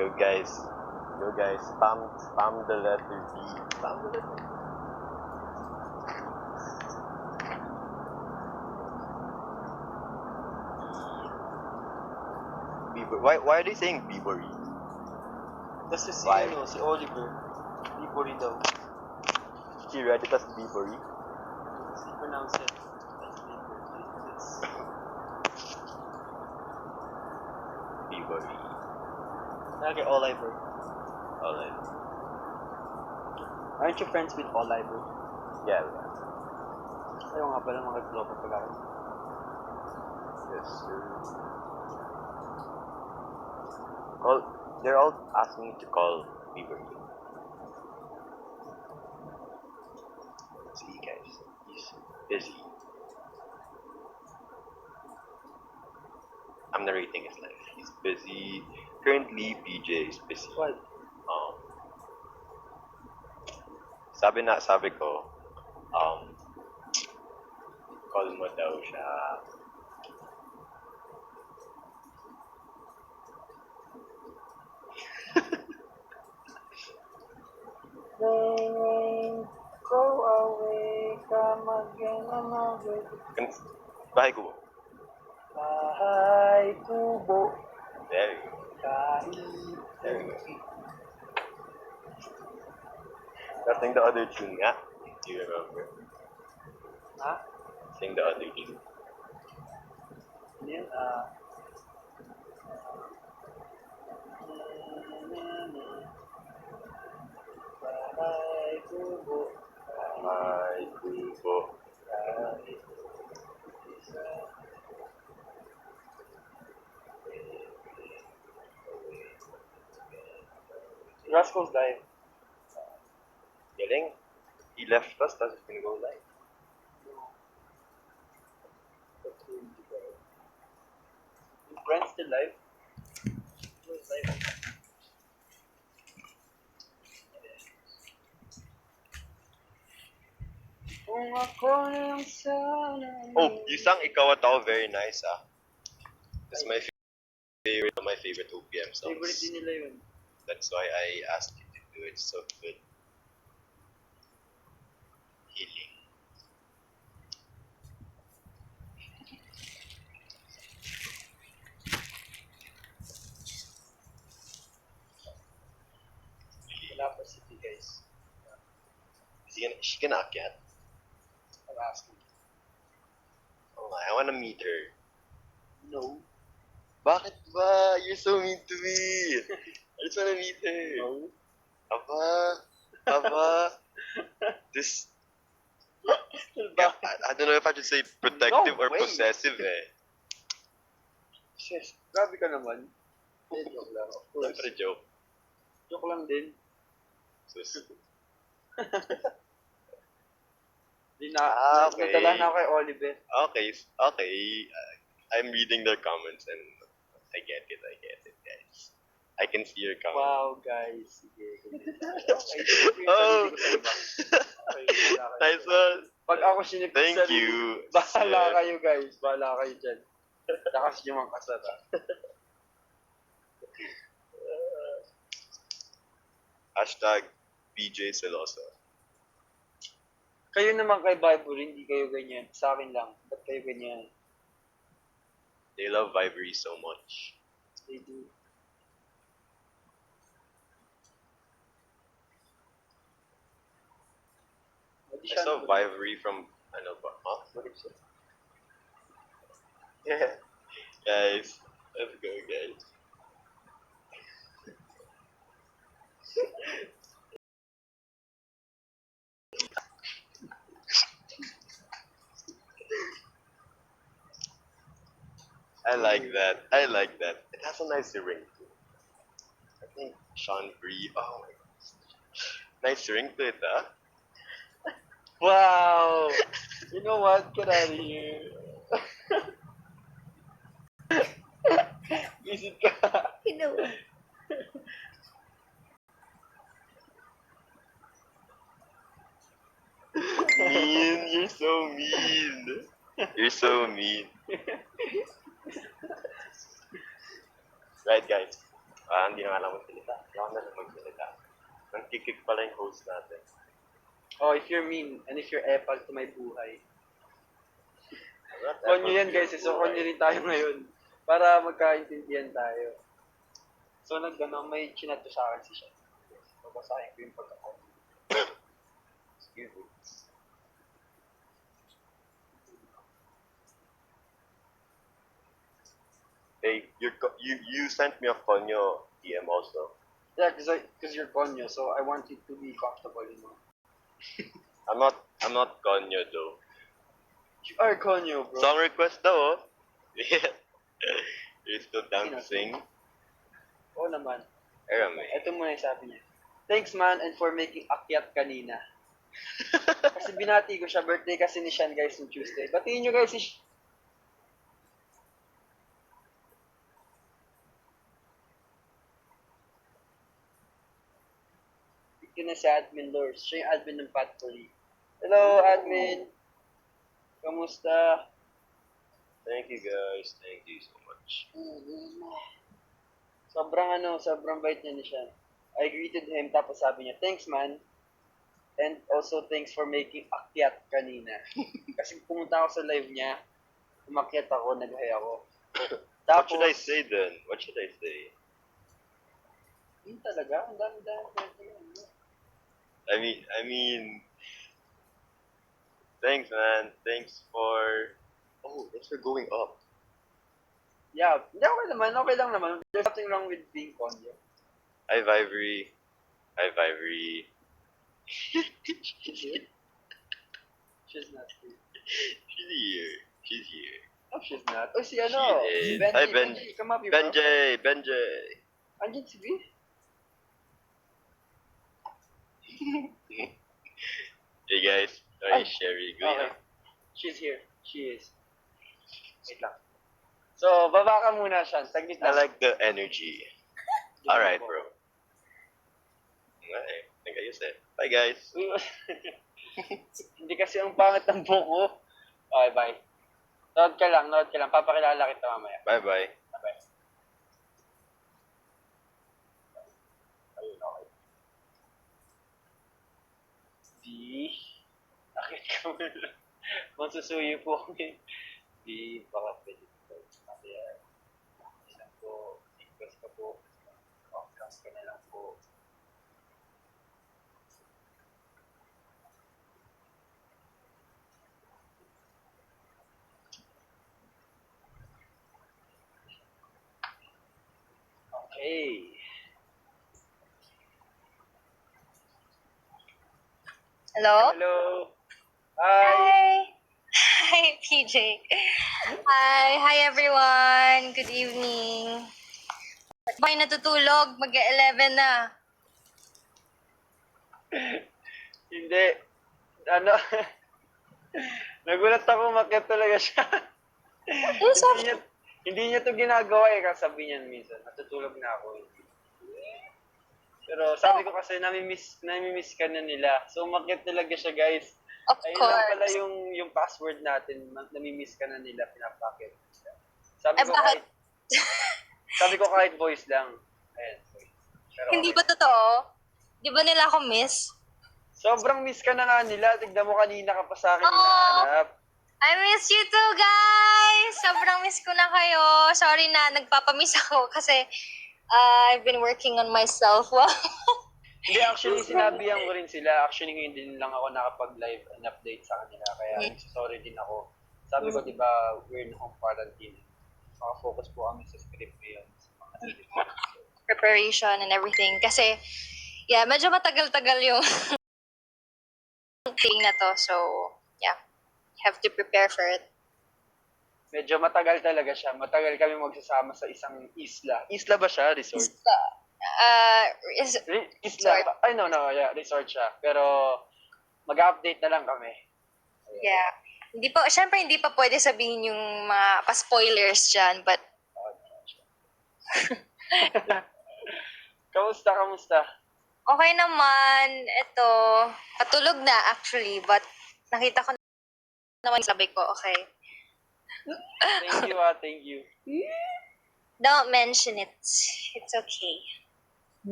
Go guys. Go guys. Spam the letter B. Spam the letter B. Beaver. Why are they saying Beavery? Kasi si, Why? si Oliver, Bibori daw. She read it as Beavery. He pronounced it as Bibori. It's Beavery. okay, Oliver. Alright. Aren't you friends with Oliver? Yeah. Ayaw nga pala makag-tropa pala ako. Yes, sir. They're all asking me to call Beavery. See guys, he's busy. I'm narrating his life. He's busy. Currently, PJ is busy. What? Sabi ko, call mo daw siya. Go away, come again another Bahay ko. bahay kubo. There you go. There you go. Sing the other tune nga. Do you remember? Ha? Sing the other tune. Yan, bahay kubo. Bahay kubo. Rascal's died. Galing. He left us, tapos he's gonna go live. Is Brent still live? He was live. Kung ako lang sana. Oh, you sang Ikaw at Ako, very nice That's my favorite OPM songs. Favorite din nila yun. That's why I asked you to do it. So good. Healing. Wala pa si T, guys. Is she gonna akyat? I'm asking. Oh my, I wanna meet her. No. Bakit ba? You're so mean to me. I just wanna meet her. No. Aba. This. I don't know if I should say protective No or way. possessive Sis, grabe ka naman. Joke lang, of course. Siyempre joke. Joke lang din. Sus. Okay. Nadala na ako kay Oliver. Okay. I'm reading their comments and I get it, guys. I can see your comments. Wow, guys. Sige. Oh! Okay, Nice one. Pag ako sinipit Thank sa you. bahala kayo, guys. Bahala kayo dyan. Takas nyo mang kasara. Hashtag PJ Celoso. Kayo naman kay Viber, hindi kayo ganyan. Sa akin lang. Ba't kayo ganyan? They love Vibery so much. They do. I saw Vibery from ano ba? Huh? What is it? Yeah. Guys, let's go guys. I like that. It has a nice ring too. I think Sean Bree. Oh my god. Nice ring to it, Wow! You know what? Get out of here. Visit ka. You know what? Mean, you're so mean. You're so mean. Right, guys. Hindi na nga lang magsalita. Kailangan na lang magsalita. Nangkikik pala yung host natin. Oh, if you're mean, and if you're epal to my buhay. Not Konyo ever yan guys, feel so konyo right. rin tayo ngayon. Para magkaintindihan tayo. So may chinato sa akin si Sean. Babasahin ko yung pagkakon. Excuse me. Hey, you sent me a Konyo DM also. Yeah, because you're konyo, so I want it to be comfortable, you know. I'm not Konyo though. You are konyo, bro. Song request daw, oh. Yeah. You're still down to sing? Oo naman. Erame. Ito muna yung sabi niya. Thanks man and for making akyat kanina. Kasi binati ko siya, birthday kasi ni Sean guys yung Tuesday. Batiin nyo guys si Ito na si Admin Lors. Siya yung admin ng Patpoly. Hello, admin. Kamusta? Thank you guys. Thank you so much. Sobrang bait niya ni Sean. I greeted him, tapos sabi niya, thanks man. And also, thanks for making akyat kanina. Kasi pumunta ako sa live niya, umakyat ako, nag-hi ako. What should I say then? What should I say? Yun talaga, ang dami. I mean, thanks man. Thanks for going up. Yeah, hindi okay lang naman. There's nothing wrong with being konyo. Hi Vivery. Hi Vivery. She's not here. She's here. She's here. Oh, she's not. Oh, si ano? She is. Benji. Hi, Benji, come up here, Benjay. bro. Benjay. Andiyan si V? Hey guys. Sorry, Ay. Sherry. Okay. She's here. She is. Wait lang. So, baba ka muna siya. Saglit I lang. like the energy. Alright, bro. Okay. Nagayos eh. Bye guys. Hindi kasi ang pangit ng buko. Okay, bye. Nood ka lang. Papakilala kita mamaya. Bye bye. Bye. Ayun, okay. Di. Akit ka muna. Masusuyo po kami. Di, baka pwede ko. Kaya, ilan po, request ka po. Off-cam ka na lang po. Okay. Hello? Hello. Hi. Hi! Hi, PJ. Hi everyone. Good evening. Ba't ba kayo natutulog? Mag-11 na. Hindi. Ano? Nagulat ako, makyat talaga siya. Ano sabi? Hindi niya to ginagawa eh, kasabi niya minsan. Natutulog na ako. Pero sabi ko kasi, namimiss ka na nila. So, makyat talaga siya, guys. Of Ayun lang pala course. yung password natin. Namimiss ka na nila, pinapakit. Sabi Eh, ko bakit? kahit voice lang. Ayan, voice. Pero Hindi okay. ba totoo? Di ba nila ako miss? Sobrang miss ka na nga nila. Tignan mo kanina ka pa sa akin Oo. hinahanap. I miss you too, guys! Sobrang miss ko na kayo. Sorry na, nagpapamiss ako kasi I've been working on myself. Hindi, actually, sinabihan ko rin sila. Actually, ngayon din lang ako nakapag-live and update sa kanila. Kaya, sorry din ako. Sabi ko, di ba, we're in home quarantine. Focus po kami sa script ngayon. Sa mga Preparation and everything. Kasi, yeah, medyo matagal-tagal yung thing na to. So, yeah, have to prepare for it. Medyo matagal talaga siya. Matagal kami magsasama sa isang isla. Isla ba siya? Resort? Is, Isla. Resort. Ay, no, yeah, resort siya. Pero, mag-update na lang kami. yeah. Hindi pa, syempre hindi pa pwede sabihin yung mga pa-spoilers dyan, but Kamusta? okay naman. Ito, patulog na actually, but nakita ko naman sabi ko, okay. Thank you, thank you. Don't mention it. It's okay.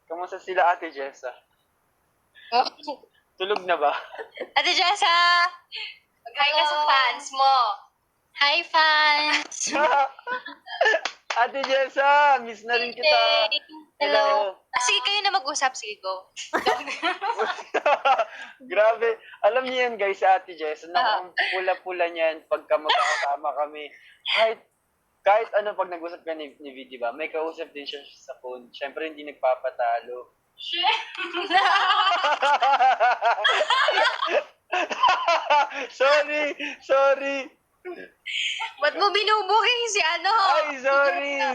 Kamusta sila Ate Jessa? Tulog na ba? Ate Jessa! Mag-hi ka sa fans mo. Hi, fans! Ate Jessa, miss na rin kita. Hello. Sige, kayo na mag-usap. Sige, go. Grabe. Alam niyo yan guys, si Ate Jess, ang pula-pula niyan pagka magkakasama kami. Kahit ano pag nag-usap ka ni V, di ba? May kausap din siya sa phone. Siyempre hindi nagpapatalo. Sorry. Ba't mo binubuking si ano? Ay,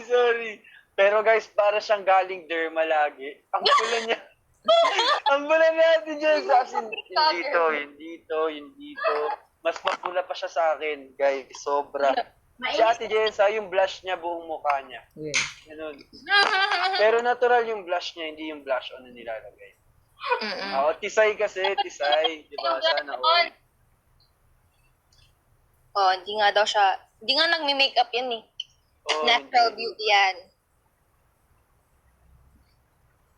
sorry. Pero guys, para siyang galing derma lagi. Ang pula niya. Ang pula niya, Ate Jess. As in, hindi to. Mas mapula pa siya sa akin, guys. Sobra. Si Ate Jess, yung blush niya, buong mukha niya. Ganun. Pero natural yung blush niya, hindi yung blush on na nilalagay. Tisay kasi, tisay. Diba? Sana all. Oh, hindi nga daw siya, hindi nga nagme-makeup yan eh. Natural beauty yan.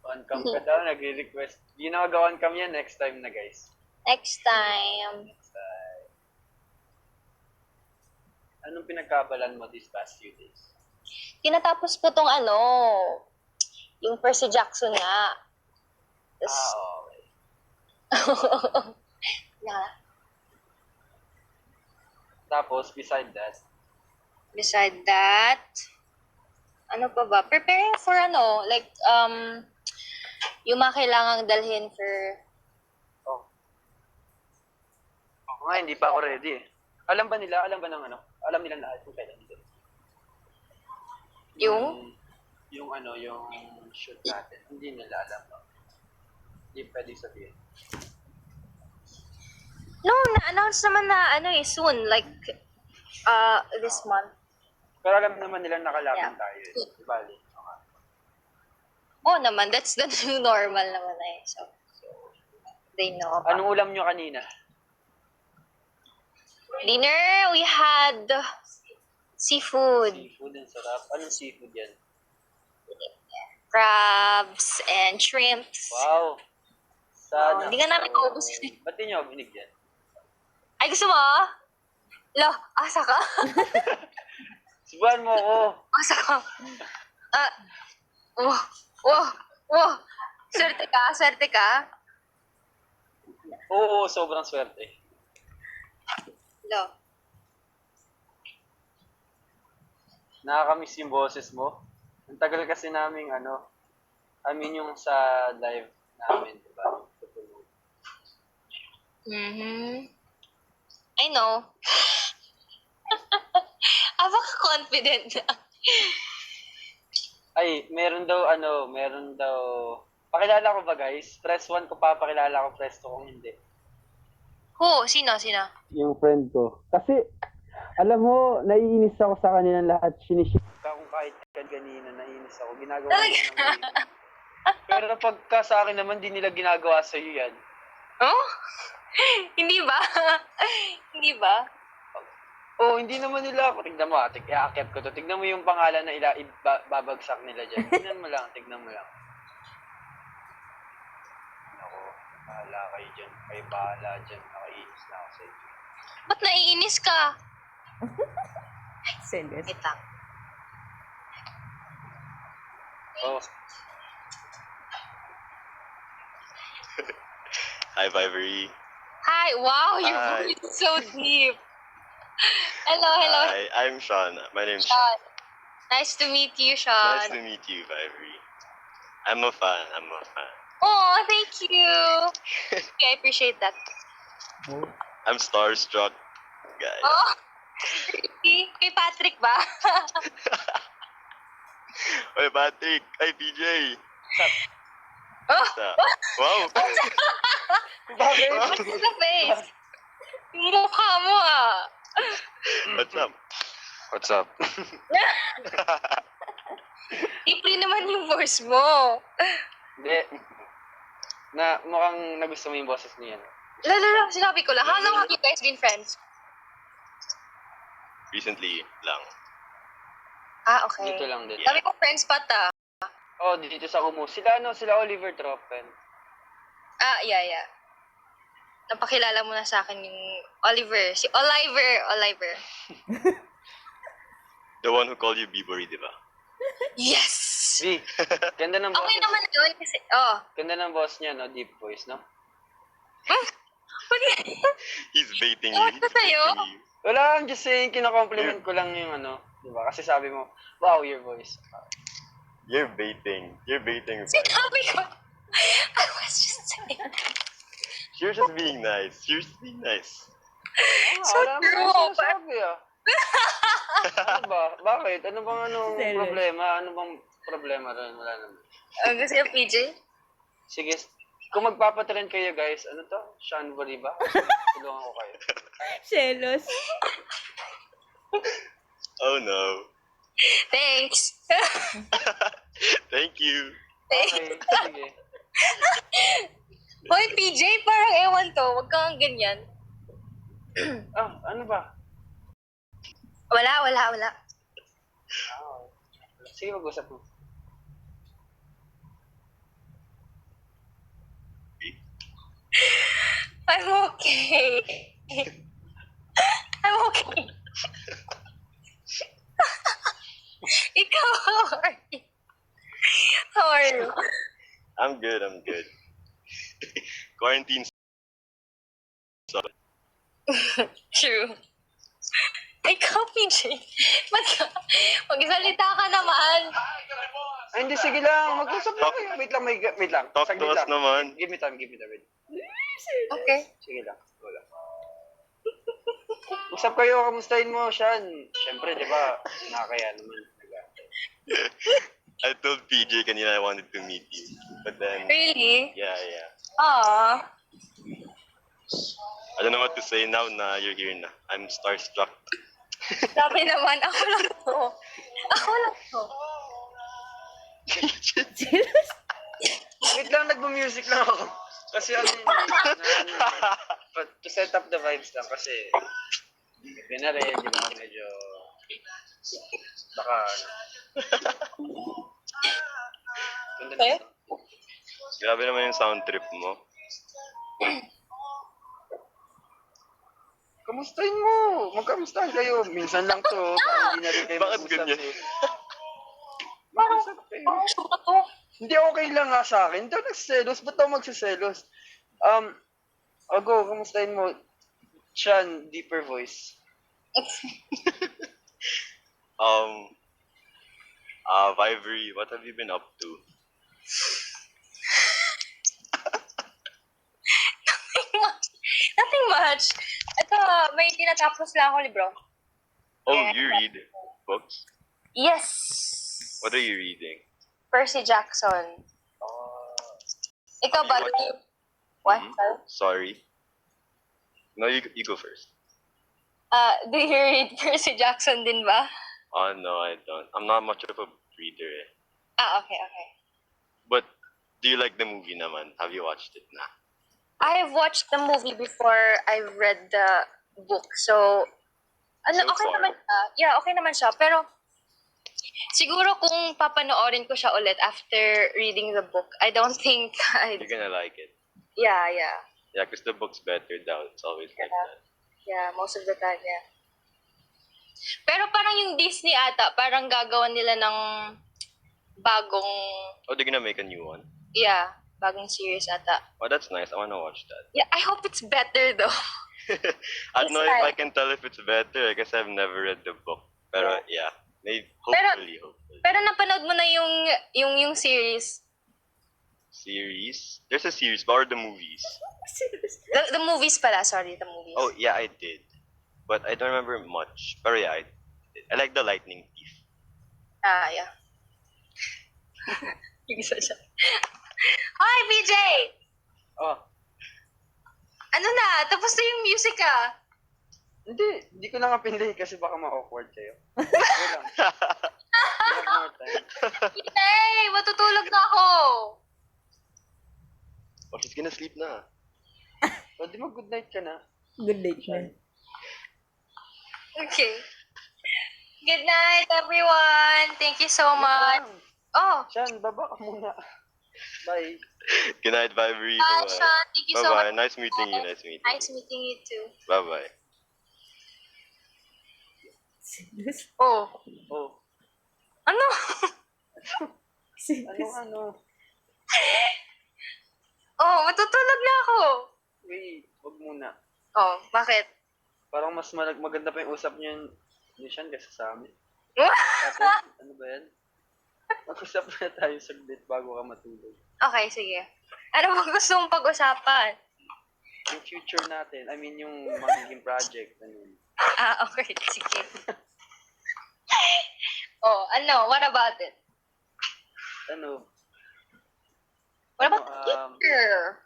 On cam ka daw, nagre-request. Hindi na mag-on cam yan next time na guys. Next time. Anong pinagkabalan mo these past few days? Tinatapos ko tong ano, yung Percy Jackson nga. Okay. Yeah. Tapos, beside that, ano pa ba? Preparing for ano, like, yung mga kailangang dalhin for... Ako nga, hindi pa ako ready eh. Alam ba ng ano? Alam nila lahat kung kailan dito. Yung shoot natin. Hindi nila alam. No? Hindi pwede sabihin. No, na-announce naman na soon, like this month. Pero alam naman nila nakalapin tayo. Bali. Oh naman, that's the new normal naman eh. So they know about. Anong ulam nyo kanina? Dinner, we had seafood. Seafood, ang sarap. Anong seafood yan? Crabs and shrimps. Wow. Sana. Hindi nga namin maubos yun. Ba't di nyo binigyan? Ay, gusto mo? Lo, asa ka? Subuhan mo ako. Asa ka? Swerte ka? Oo, sobrang swerte. Lo. Nakakamiss yung boses mo. Ang tagal kasi naming yung sa live namin, diba? I know. Napaka-confident na. Ay, meron daw, pakilala ko ba guys? Press 1 ko papakilala ko, press 2 kung hindi. Sino? Yung friend ko. Kasi, alam mo, naiinis ako sa kanilang lahat. Siniship ka kung kahit kanina, naiinis ako. Ginagawa ko ng Pero pagka sa akin naman, di nila ginagawa sa'yo yan. Oh? Hindi ba? Hindi naman nila ako. Tignan mo, i-accept ko to. Tignan mo yung pangalan na babagsak nila dyan. Tignan mo lang. Ako, bahala kayo dyan. Kayo bahala dyan. Nakainis na ako sa inyo. Ba't naiinis ka? Serious. Wait lang. Hi, Vivery. Hi, wow, your Hi. voice is so deep. Hello. Hi, I'm Sean. My name's Sean. Sean. Nice to meet you, Sean. Nice to meet you, Vivery. I'm a fan. Oh, thank you. Okay, I appreciate that. I'm starstruck, guys. Oh, really? Kay Patrick ba? Hey, Patrick. Hey, PJ. Oh, Wow. Bakit? what's the face? Yung mukha mo What's up? Ipli naman yung voice mo. Hindi. Mukhang nagusto mo yung boses niya. Lalo, sinabi ko lang. How long have you guys been friends? Recently lang. Okay. Dito lang din. Sabi ko friend spot Oh, dito sa Kumu. Sila Oliver Tropen. Yeah. Napakilala mo na sa akin yung Oliver. Si Oliver. The one who called you Bibori, di ba? Yes! V, ganda ng Okay boses. naman yun kasi, Ganda ng boss niya, no? Deep voice, no? He's baiting you. Ewan He's ko sa'yo. baiting you. Wala, I'm just saying, kina-compliment ko lang yung ano. Diba? Kasi sabi mo, wow, your voice. You're baiting. You're baiting. Sinabi ko. I was just saying. You're just being nice. You're just being nice. So Alam mo true. na sinasabi, Ano ba? Bakit? Ano bang Serious. problema? Ano bang problema rin? Wala naman. Gusto yung PJ? Sige, kung magpapatrend kayo guys, ano to? Sean ba? Tulungan ko kayo. Selos. Oh no. Thanks. Thank you. Okay, sige. Hoy, PJ, parang ewan to. Huwag kang ganyan. Ano ba? Wala. Sige, mag-usap mo. I'm okay. I'm okay. Ikaw, how are you? How are you? I'm good. Quarantine. True. Ikaw, PJ. Magsalita ka naman. Ay, hindi, sige lang. Mag-usap lang kayo. Wait lang. Talk to Saglit us lang. naman. Give me time. Wait. Okay. Sige lang. Wala. Usap kayo, kamustahin mo, Sean. Siyempre, di ba, nakakaya naman. I told PJ kanina I wanted to meet you. But then, Really? yeah. Aww. I don't know what to say now na you're here na. I'm starstruck. Sabi naman, ako lang to. Selos. Wait lang, nagbo-music lang ako. Kasi but to set up the vibes lang kasi yun na rin, di ba, medyo baka ganda na. Okay. Grabe naman yung sound trip mo. Kamustahin mo? Magkamustahan kayo. Minsan lang to. Baka hindi na rin kayo Bakit mag-usap ganyan? eh. Mag-usap kayo. Sure to. Hindi okay lang nga sa akin. Hindi ako nagsiselos. Ba't ako magsiselos? Ago, kamustahin mo? Sean, deeper voice. Vivery, what have you been up to? Nothing much. Ito, may tinatapos lang ako libro. Oh, Yeah. you read books? Yes. What are you reading? Percy Jackson. Ikaw ba? Have you What? Sorry. No, you go first. Do you read Percy Jackson din ba? Oh, no, I don't. I'm not much of a reader eh. Okay. But, do you like the movie naman? Have you watched it na? I have watched the movie before I read the book. So, So okay far. naman siya. Yeah, okay naman siya. Pero, siguro kung papanoorin ko siya ulit after reading the book, I don't think You're gonna like it. Yeah. Yeah, because the book's better daw. It's always like Yeah. that. Yeah, most of the time, yeah. Pero parang yung Disney ata, parang gagawan nila ng bagong, Oh, they're gonna make a new one? bagong series ata. Oh, that's nice. I wanna watch that. Yeah, I hope it's better though. I don't know if I like- can tell if it's better. I guess I've never read the book. Pero, yeah. Maybe, Pero- hopefully. Pero napanood mo na yung series. Series? There's a series, but or the movies? Selos. The movies pala, sorry, the movies. Oh, yeah, I did. But I don't remember much. Pero yeah, I like the lightning thief. Yeah. Yung isa siya. Hi, BJ! Oh, Ano na? Tapos na yung music hindi ko na nga pinlay kasi baka ma-awkward kayo. Okay lang. We have more time. Yay! Matutulog na ako! Oh, she's gonna sleep na. O, di mo good night ka na. Good night na. Okay. Good night, everyone. Thank you so much. Oh, Sean, baba ka muna. Bye. Good night, bye, Bree. bye, Bye-bye. Sean. Thank you so Bye-bye. much. Nice meeting you. Nice meeting Nice you. meeting you too. Bye-bye. Selos. Oh, Oh. ano? Selos. Ano? Oh, matutulog na ako. Wait, wag muna. Oh, bakit? Parang mas maganda pa yung usap niyo ni Sean kaysa sa amin. Tapos, ano ba yan? Mag-usap na tayo saglit bago ka matulog. Okay, sige. Ano bang gusto mong pag-usapan? Yung future natin, I mean yung magiging project. Ano. Ah, okay. Sige. Oh, ano? What about it? Ano? What about Ano, the future?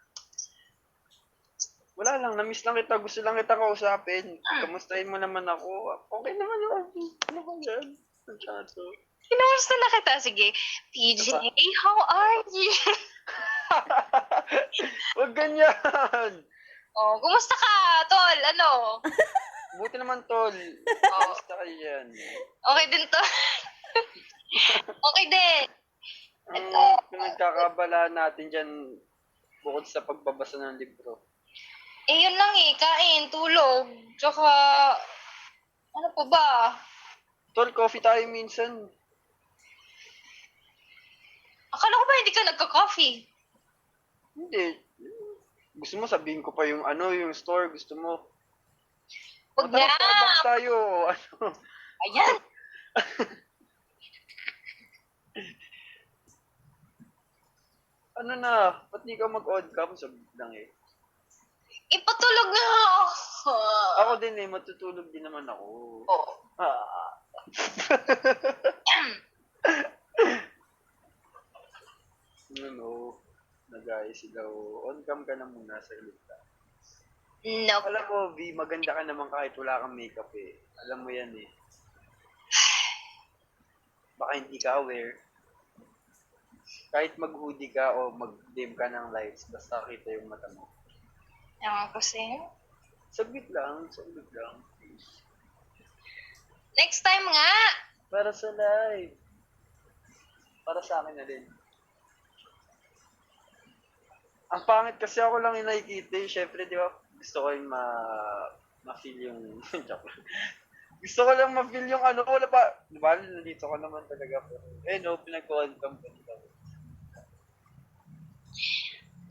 Wala lang, na-miss lang kita. Gusto lang kita kausapin. Kamustahin mo naman ako. Okay naman ako. Ano ba yan? Ang chato. Kinumusta na kita? Sige. PJ, how are you? Huwag ganyan! Oh, kumusta ka, tol? Ano? Buti naman, tol. Kamusta ka yan? Okay din to. Okay din. Ang pinagkakabalaan natin dyan, bukod sa pagbabasa ng libro. Eh, yun lang eh. Kain, tulog. Tsaka, ano pa ba? Tol, coffee tayo minsan. Akala ko ba hindi ka nagka-coffee? Hindi. Gusto mo sabihin ko pa yung ano, yung store, gusto mo. Huwag Tara, na. Starbucks tayo. Ano? Ayan. Ano na? Ba't di ka mag-odd cam? Sabi lang eh. Ipatulog na ako. Ako din eh, matutulog din naman ako. Oh. Ah. No, na guys, sila on cam ka na muna sa lita. Nope. Alam mo, V, maganda ka naman kahit wala kang makeup eh. Alam mo yan eh. Baka hindi ka aware. Kahit mag-hoodie ka o mag-dim ka ng lights, basta kita yung mata mo. Ewan ko sa'yo. Saglit lang, please. Next time nga. Para sa live. Para sa akin na din. Ang pangit kasi ako lang yung nakikita eh. Siyempre, di ba, gusto ko yung ma-feel yung... gusto ko lang ma-feel yung ano, wala pa. Di ba, nandito ko naman talaga. Eh no, pinag-welcome ko dito.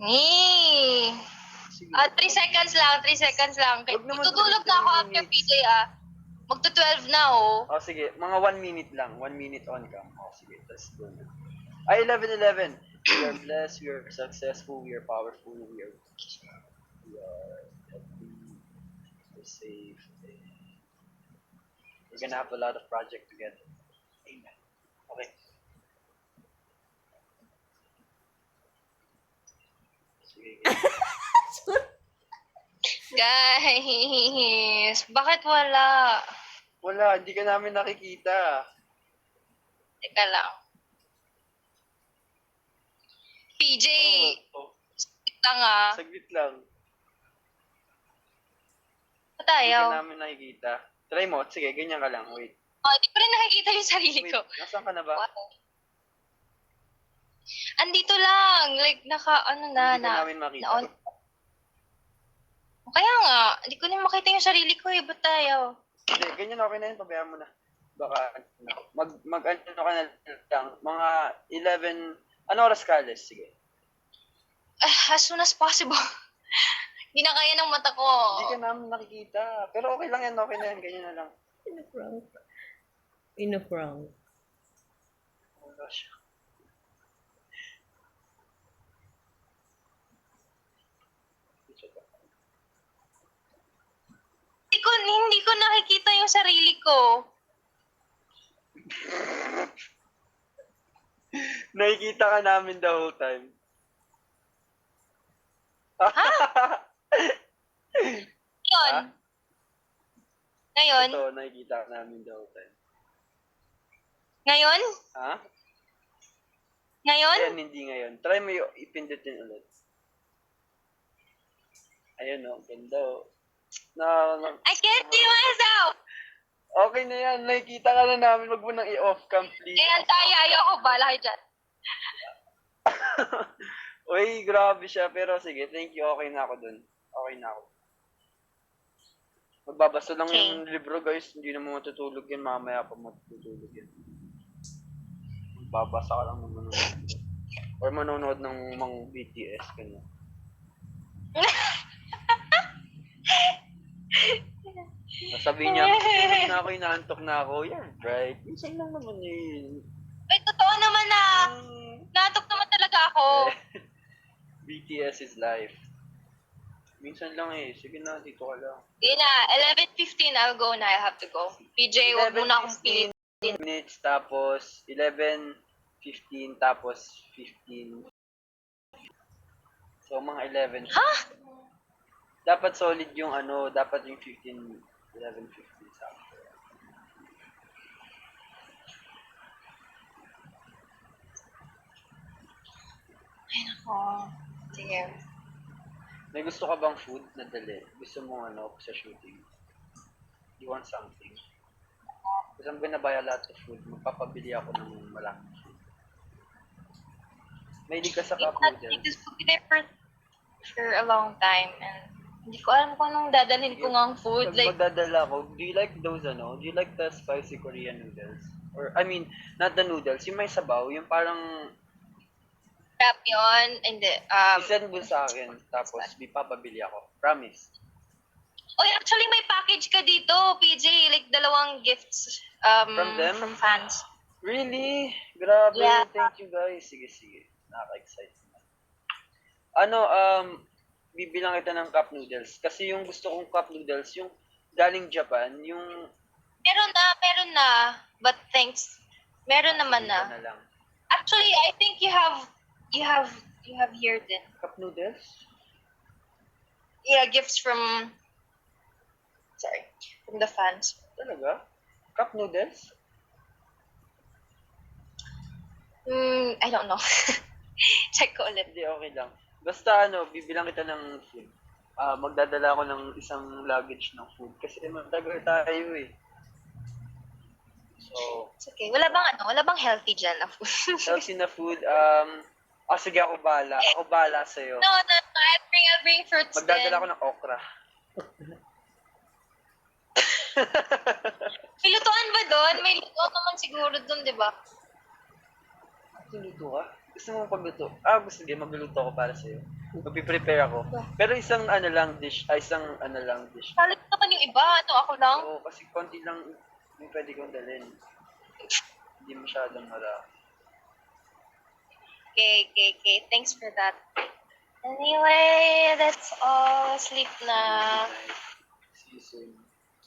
Ni. Sige. 3 seconds lang, 3 seconds lang. Huwag naman Tutulog 3 na ako after minutes. PJ ah. Magto-12 na oh. Oh, sige. Mga 1 minute lang. 1 minute on cam. Oh, sige. Let's go na. Ay, 11-11. We are blessed. We are successful. We are powerful. We are happy. We're safe. We're gonna have a lot of project together. Amen. Okay. Sige. Guys, bakit wala? Wala. Hindi ka namin nakikita. Teka lang. PJ, Oh, lang ah. saglit lang. Ba't Hindi ayaw? ka namin nakikita. Try mo. Sige, ganyan ka lang. Wait. Oh, di pa rin nakikita yung sarili Wait. ko. Nasaan ka na ba? Andito lang. Like, ano na, Hindi ka namin makita. na-on. Kaya nga, hindi ko na makita yung sarili ko eh. Ba't ayaw? Hindi, ganyan okay na yun. Pabayaan mo na. Baka, ano ka na lang. Mga 11, ano oras ka, Les? Sige. As soon as possible. Hindi na kaya ng mata ko. Hindi ka namin nakikita. Pero okay lang yan, okay na yan. Ganyan na lang. Pinaprank. Pinaprank. Wala siya. Hindi ko nakikita yung sarili ko. Nakikita ka namin the whole time. Ngayon. Ha? Ngayon? Ito, nakikita ka namin the whole time. Ngayon? Ha? Ngayon? Ayan, hindi ngayon. Try mo yung ipindutin ulit. Ayun o, ganda o. I can't see myself! Okay na yan. Nakikita ka na namin. Wag mo nang i-off cam, please. Kaya tayo, ayoko, bala kayo dyan. Uy, grabe siya. Pero sige, thank you. Okay na ako dun. Okay na ako. Magbabasa lang Okay. yung libro, guys. Hindi na mo matutulog yan. Mamaya pa matutulog yan. Magbabasa ka lang ng manonood. Or manonood ng mga BTS. Ganyan. Sabihin niya, "Tulog na ako, inaantok na ako." Yan, right? Minsan lang naman yun. Ay, totoo naman na. Natok naman talaga ako. BTS is life. Minsan lang eh. Sige na, dito ka lang. Hindi na, 11:15, I'll go na. I'll have to go. PJ, huwag muna akong pilit. 11:15 minutes, tapos 11:15, tapos 15. So, mga 11. Ha? Dapat solid yung ano, dapat yung 15, 11:15 sa akin. Ay, nako. Sige. May gusto ka bang food na dali? Gusto mo ano, sa shooting? You want something? Because I'm gonna buy a lot of food. Magpapabili ako ng malaking food. Mahilig ka sa cup noodles? This will be there for a long time. And hindi ko alam kung anong dadalhin ko ng food. Pag Like, magdadala ko, do you like those ano? Do you like the spicy Korean noodles? Or, I mean, not the noodles, yung may sabaw, yung parang crap yun. Hindi. isend mo sa akin, tapos may papabili ako. Promise. Oh, actually, may package ka dito, PJ. Like, dalawang gifts From them? from fans. Really? Grabe, Yeah. thank you guys. Sige, sige. Nakaka-excite naman. Ano, bibilang kita ng cup noodles. Kasi yung gusto kong cup noodles, yung galing Japan, yung Meron na. But thanks. Meron naman iba na. na lang. Actually, I think you have here din. Cup noodles? Yeah, gifts from the fans. Talaga? Cup noodles? I don't know. Check ko ulit. Hindi, okay lang. Basta ano, bibilang kita ng food. Magdadala ako ng isang luggage ng food. Kasi matagal tayo eh. So, It's okay. Wala bang healthy dyan na food? healthy na food. Sige, ako bahala. Ako bahala sa'yo. No. I'll bring fruits Magdadala ako din. ng okra. May lutuan ba doon? May lutuan naman siguro doon, di ba? Magluto ka? Gusto mo pagluto? Sige, magluluto ako para sa'yo. Magpiprepare ako. Pero isang ano lang dish. Kalit naman yung iba. Ako lang. Oo, kasi konti lang yung pwede kong dalhin. Hindi masyadong marami. Okay. Thanks for that. Anyway, that's all. Sleep na. See you soon.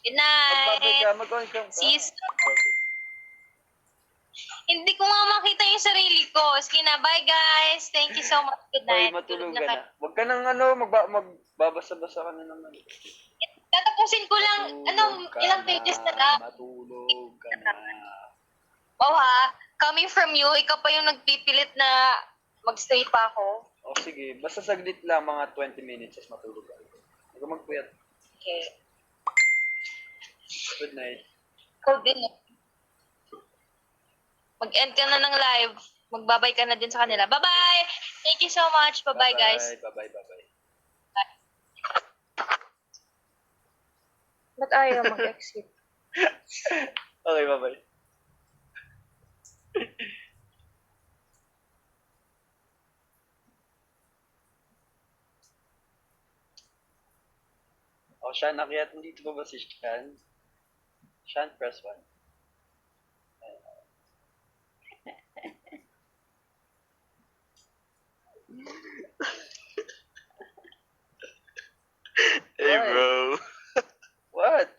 Good Magbabay night. ka, mag-on cam ka. See you soon. Hindi ko nga makita yung sarili ko. Sige na, bye guys. Thank you so much. Good Hoy, night. matulog Tulog ka na. Huwag ka nang magbabasa-basa ka na naman. Tatapusin ko lang, Matulog ka ilang na, pages na lang. Matulog ka na. Oh ha, coming from you, ikaw pa yung nagpipilit na magstay pa ako. O sige, basta saglit lang, mga 20 minutes, as matulog ka. Huwag ka magpuyat. Okay. Good night. Ikaw din. Mag-end ka na ng live. Magbabay ka na din sa kanila. Bye-bye! Thank you so much. Bye-bye, guys. Bye-bye. Ba't ayaw mag-exit? Okay, bye-bye. Sean, nakiat dito ba si Sean? Sean, press 1. Hey, Why? bro. What?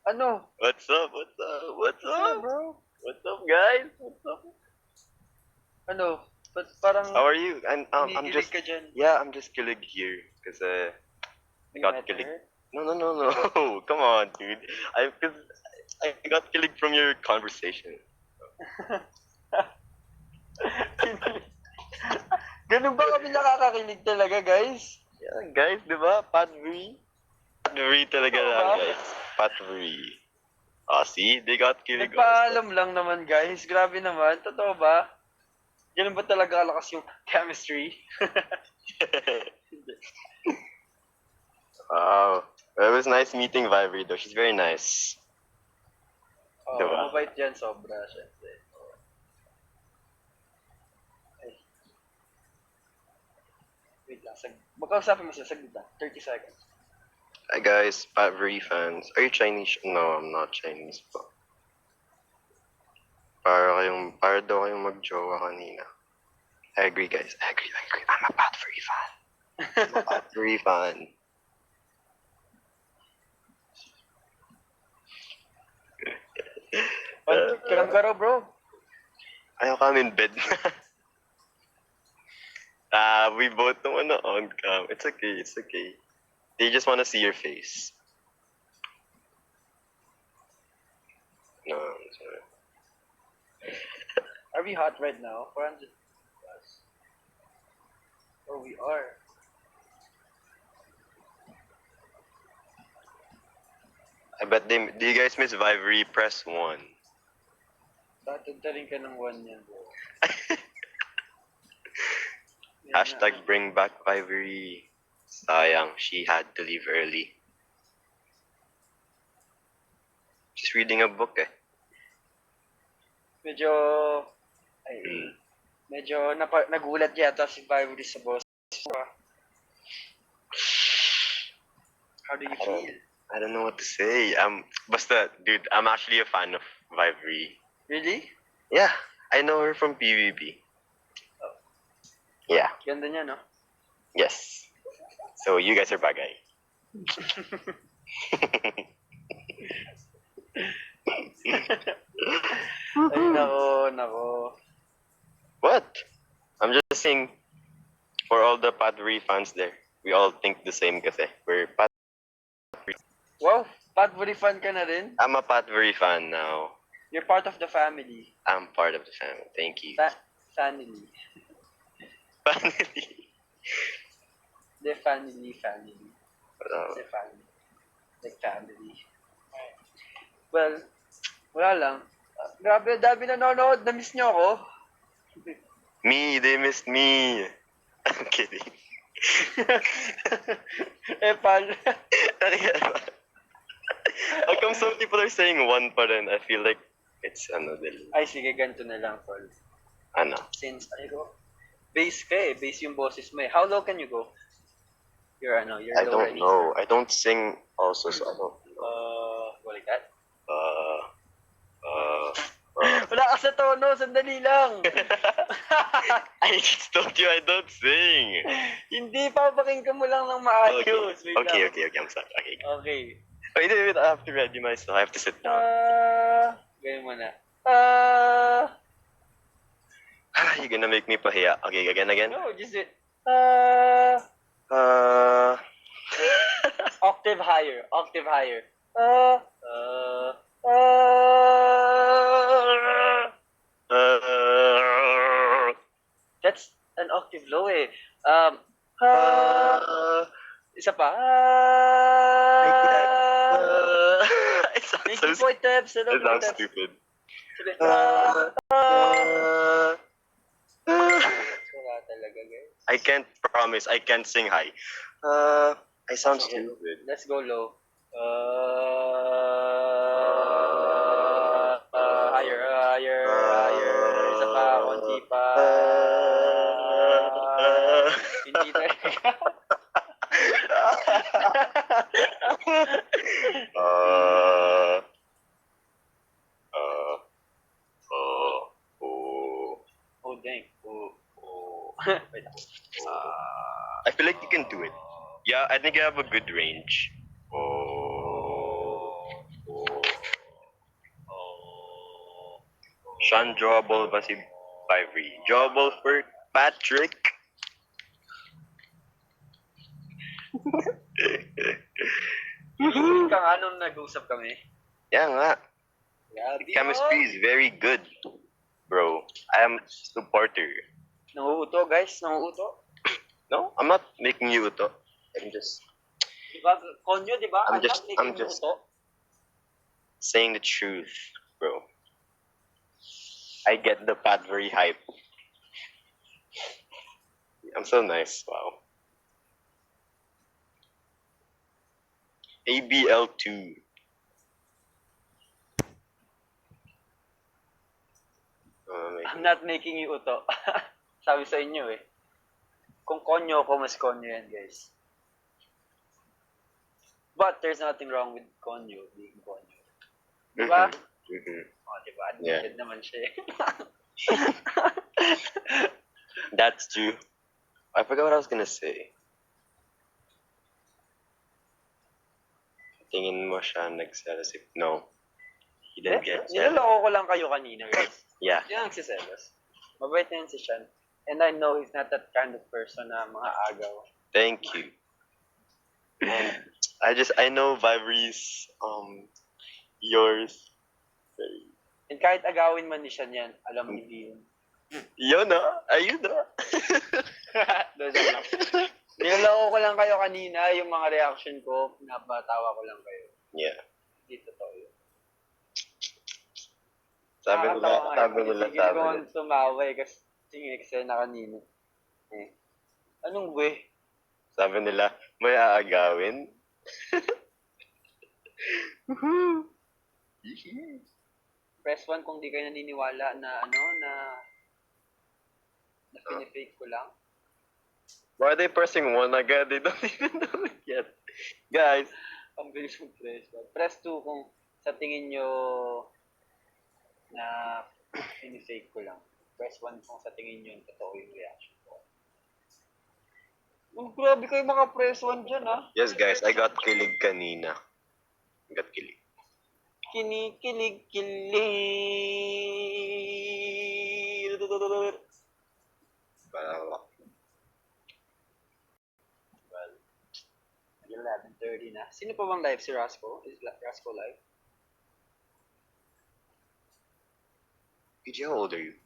Ano? What's up? What's up, bro? What's up, guys? What's up? Ano? Ba't parang How are you? I'm kinikilig just ka dyan? yeah, I'm just killing here because I got Met killing. her? No. Come on, dude. Cause I got killing from your conversation. Ganun ba kami nakakakilig talaga, guys? Yeah, guys, diba? Padre. Patbury talaga Oo lang, ba? guys. Patbury. Oh, see? They got killing also. Nagpaalam lang naman guys. Grabe naman. Totoo ba? Ganun ba talaga kalakas yung chemistry? Wow. Well, it was nice meeting Vibree though. She's very nice. Oo, Diba? mabait yan sobra. Syempre. Ay. Wait lang. Magkausapin mo siya. Saglit lang. 30 seconds. Hi guys, Patbury fans. Are you Chinese? No, I'm not Chinese po. Para daw kayong mag-jowa kanina. I agree guys. I agree. I'm a Patbury fan. I'm a Patbury fan. Kiram ka raw, bro. Ayaw ka in bed na. We both don't wanna on cam. It's okay. They just wanna see your face. No, I'm sorry. Are we hot right now? 400 plus. Oh, we are. I bet they. Do you guys miss Vibree? Press 1. Tatagdaling ka ng 1 yan, bro. Yan Hashtag na. bring back Vibree. Sayang, she had to leave early. She's reading a book eh. Medyo... Ay, Mm. medyo nagulat yata si Vibree sa boss. How do you feel? I don't know what to say. Basta, dude, I'm actually a fan of Vibree. Really? Yeah, I know her from PvP. Oh. Yeah, Ganda niya, no? yes. So you guys are bagay. Ay, nako. What? I'm just saying, for all the Patbury fans there, we all think the same kasi. Wow, Patbury fan ka na rin? I'm a Patbury fan now. You're part of the family. I'm part of the family. Thank you. Family. Family. The family. Oh. The family. Like family. Well, wala lang. Grabe, dami nanonood. Na-miss niyo ako. Me, they missed me. I'm kidding. Pal. How come some people are saying 1 pa rin? I feel like it's del. Ay, sige, ganito na lang, Paul. Ano? Since, base ka eh. Base yung boses mo eh. How low can you go? You're I low don't already. know. I don't sing also, so I don't know. Like that? Uh, Wala ka sa tono, sandali lang. I just told you I don't sing. Hindi, papakinggan mo lang ng maayos. Wait Okay, lang. I'm sorry. Okay. Okay. Wait, I have to ready myself. I have to sit down. Gawin mo na. You're gonna make me pahiya. Okay, again. No, just it. Uh, Octave higher. That's an octave low eh. Isa pa. It sounds Thank so you, Boy Tebs. Hello, It Boy sounds Tebs. stupid. Sabi, wala talaga, guys. I can't promise. I can't sing high. I sound stupid. Let's go low. Higher. Isa pa, konti pa. Hindi talaga. Oh, dang. Wait. I feel like you can do it. Yeah, I think you have a good range. Sean drawable ba si Vibree? Drawable for Patrick? Ka nga nung nag-usap kami. Yeah nga. Grabe, The chemistry is very good, bro. I am supporter. Nanguuto, guys. Nanguuto. No, I'm not making you uto. I'm just ba? Konyo, di ba? I'm I'm just- not I'm making just- uto. Saying the truth, bro. I get the Padbury hype. I'm so nice. Wow. ABL2. I'm not making you uto. Sabi sa inyo eh. Kung konyo ko, mas konyo yan, guys. But there's nothing wrong with konyo being konyo. Diba? Mhm. Oh, diba? Admitted naman siya eh. That's true. I forgot what I was gonna say. Tingin mo siya nagselos? No. He didn't get jealous. Niloloko ko lang kayo kanina, guys. Yeah. Yan ang nagsiselos. Mabait na yan si Sean. And I know he's not that kind of person na mga agaw. Thank you. And I know Vibery's yours. And kahit agawin man ni Sean yan, alam ni Dion. Yun ayun Doon lang. Niloloko ko lang kayo kanina, yung mga reaction ko, napatawa ko lang kayo. Yeah. Hindi totoo yun. Sabi nila. Sige ko ang sumaway kasi yung eksena kanina. Eh. Anong way? Sabi nila, may aagawin. Press 1 kung di kayo naniniwala na na pinifake ko lang. Why are they pressing 1 agad? They don't even know it yet. Guys, Ang bilis mo press 1. Press 2 kung sa tingin nyo na pinifake ko lang. Press 1 kung sa tingin nyo totoo yung reaction ko. Oh, grabe kayo mga press 1 dyan yes guys, I got kilig kanina. I got kilig. Kinikilig. Well, 11:30 na. Sino pa bang live? Si Rasco? Is Rasco live? PJ, how old are you?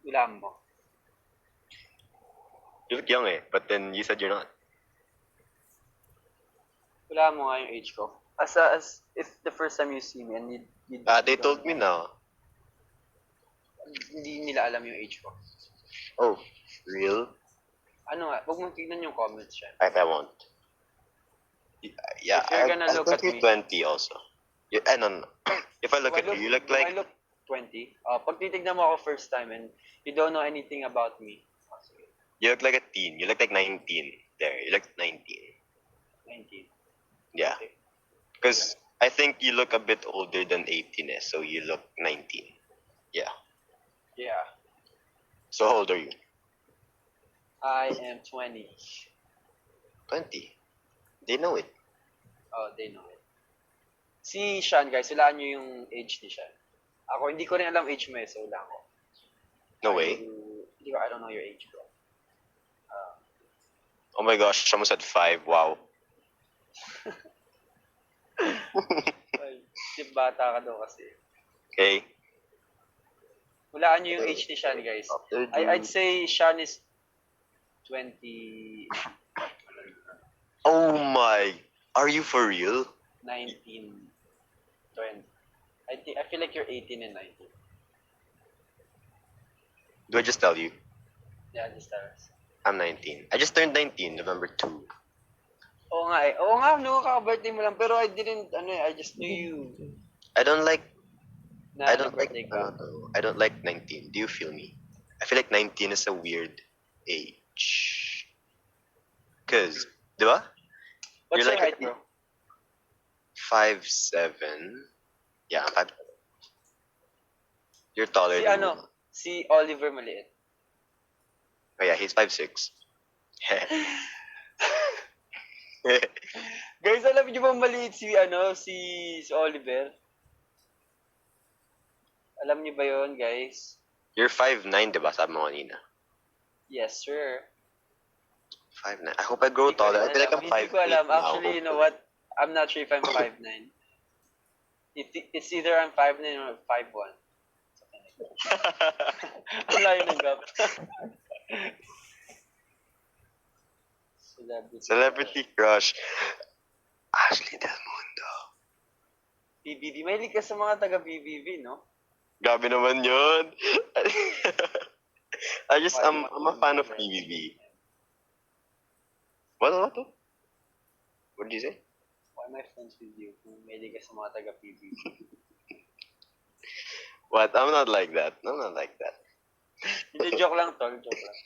Ulam mo. You look young but then you said you're not. Wala mo nga yung age ko. As if the first time you see me and you They told me now. hindi nila alam yung age ko. Oh, real? Ano nga, huwag mong tignan yung comments siya. I won't. Yeah, If you're gonna look think at you're me- 20 also. No. If I look at you, you look do I like... look 20? Pag titignan mo ako first time and you don't know anything about me. Sige, You look like a teen. You look like 19. There, you look 19. 19. Yeah. Okay. Because I think you look a bit older than 18, so you look 19. Yeah. Yeah. So how old are you? I am 20. 20. They know it. Oh, they know it. Si Sean, guys, hulaan nyo yung age ni Sean. Ako, hindi ko rin alam age mo so wala ko. No way. I don't know your age, bro. Oh my gosh, someone said 5. Wow. Ay, si bata ka daw kasi. Okay. Hulaan nyo yung age ni Sean, guys. I'd say Sean is 20... Oh my. Are you for real? 19, 20. I feel like you're 18 and 19. Do I just tell you? Yeah, just tell us. I'm 19. I just turned 19, November 2. Oo nga eh. Oo nga, no, kaka-birthday mo lang. Pero I didn't, I just knew you. I don't like Na I don't like birthday ka. I don't like 19. Do you feel me? I feel like 19 is a weird age. Cause, diba? What's You're your like height, bro? 5'7". Yeah, I'm 5'7". You're taller Si than ano, me. si Oliver maliit. Oh yeah, he's 5'6". Guys, alam niyo ba maliit si si Oliver? Alam niyo ba yon, guys? You're 5'9", diba? Sabi mo kanina. Yes, sir. 5'9". I hope I grow taller. I feel like I'm 5'8". Hindi ko alam. now. Actually, you know what? I'm not sure if I'm 5'9". It's either I'm 5'9 or 5'1". Ang layo ng gap. Celebrity Celebrity crush. Ashley Del Mundo. PBB. Mahilig ka sa mga taga-PBB, no? Grabe naman yun. I'm a fan of PBB. What? What did you say? Why am I friends with you? Kung mahilig ka sa mga taga-PBB. What? I'm not like that. I'm not like that. Hindi, joke lang, tol. Joke lang.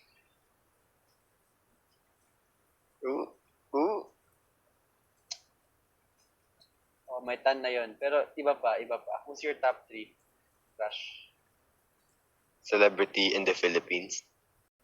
Ooh. Oh, may tan na yon. Pero iba pa. Who's your top 3 crush? Celebrity in the Philippines.